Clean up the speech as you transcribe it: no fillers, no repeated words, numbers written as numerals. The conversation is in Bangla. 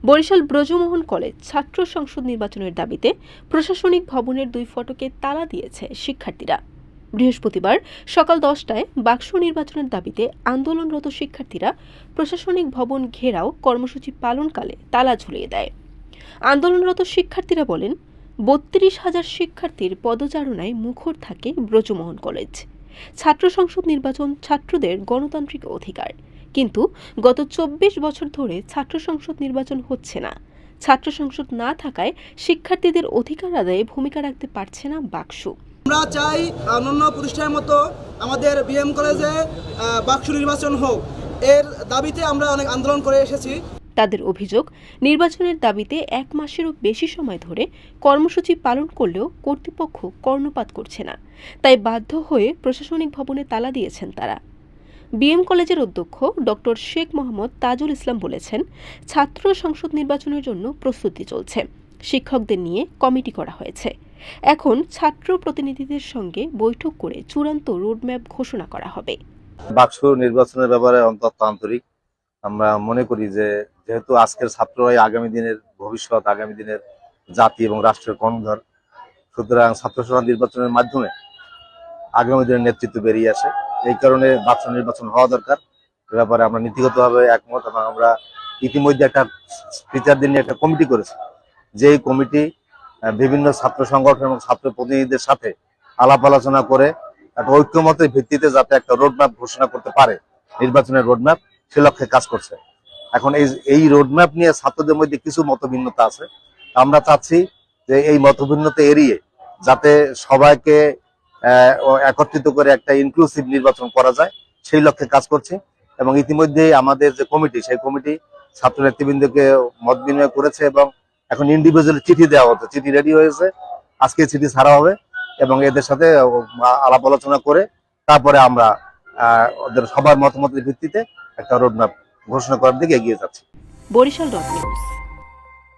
বরিশাল ব্রজমোহন কলেজ ছাত্র সংসদ নির্বাচনের দাবিতে প্রশাসনিক ভবনের 2 ফটকে তালা দিয়েছে শিক্ষার্থীরা। বৃহস্পতিবার সকাল 10টায় বাক্স নির্বাচনের দাবিতে আন্দোলনরত শিক্ষার্থীরা প্রশাসনিক ভবন ঘেরাও কর্মসূচি পালনকালে তালা ঝুলিয়ে দেয়। আন্দোলনরত শিক্ষার্থীরা বলেন, 32,000 শিক্ষার্থীর পদচারণায় মুখর থাকে ব্রজমোহন কলেজ। ছাত্র সংসদ নির্বাচন ছাত্রদের গণতান্ত্রিক অধিকার, কিন্তু গত 24 বছর ধরে ছাত্র সংসদ নির্বাচন হচ্ছে না। ছাত্র সংসদ না থাকায় শিক্ষার্থীদের অধিকার আদায়ে ভূমিকা রাখতে পারছে না বাক্স। আমরা চাই অন্যান্য প্রতিষ্ঠানের মতো আমাদের বিএম কলেজে বাক্স নির্বাচন হোক। এর দাবিতে আমরা অনেক আন্দোলন করে এসেছি। তাদের অভিযোগ, নির্বাচনের দাবিতে 1 মাসেরও বেশি সময় ধরে কর্মসূচি পালন করলেও কর্তৃপক্ষ কর্ণপাত করছে না। তাই বাধ্য হয়ে প্রশাসনিক ভবনে তালা দিয়েছেন তারা। বিএম কলেজের অধ্যক্ষ ডক্টর শেখ মোহাম্মদ তাজুল ইসলাম বলেছেন, ছাত্র সংসদ নির্বাচনের জন্য প্রস্তুতি চলছে। শিক্ষকদের নিয়ে কমিটি করা হয়েছে। এখন ছাত্র প্রতিনিধিদের সঙ্গে বৈঠক করে চূড়ান্ত রোডম্যাপ ঘোষণা করা হবে। বাক্স নির্বাচনের ব্যাপারে অন্তত আন্তরিক। আমরা মনে করি যে যেহেতু আজকের ছাত্ররাই আগামী দিনের ভবিষ্যৎ, আগামী দিনের জাতি এবং রাষ্ট্রের কর্ণধার, সুতরাং ছাত্র সংসদ নির্বাচনের মাধ্যমে আগামী দিনের নেতৃত্ব বেরিয়ে আসে। এই কারণে বাক্স নির্বাচন হওয়া দরকার। এ ব্যাপারে আমরা নীতিগতভাবে একমত এবং আমরা ইতিমধ্যে একটা টিচারদের নিয়ে একটা কমিটি করেছি, যে কমিটি বিভিন্ন ছাত্র সংগঠন এবং ছাত্র প্রতিনিধিদের সাথে আলাপ আলোচনা করে একটা ঐক্যমতের ভিত্তিতে যাতে একটা রোডম্যাপ ঘোষণা করতে পারে, নির্বাচনের রোডম্যাপ, সে লক্ষ্যে কাজ করছে। এখন এই রোডম্যাপ নিয়ে ছাত্রদের মধ্যে কিছু মতভিন্নতা আছে। আমরা চাচ্ছি যে এই মতভিন্নতা এড়িয়ে যাতে সবাইকে একত্রিত করে একটা ইনক্লুসিভ নির্বাচন করা যায়, সেই লক্ষ্যে কাজ করছি। এবং ইতিমধ্যে আমাদের যে কমিটি, সেই কমিটি ছাত্র নেতৃবৃন্দকে মত বিনিময় করেছে এবং এখন ইন্ডিভিজুয়াল চিঠি দেওয়া হচ্ছে, চিঠি রেডি হয়েছে, আজকে চিঠি ছাড়া হবে এবং এদের সাথে আলাপ আলোচনা করে তারপরে আমরা ওদের সবার মতামতের ভিত্তিতে একটা রোডম্যাপ ঘোষণা করার দিকে এগিয়ে যাচ্ছি। বরিশাল.নিউজ।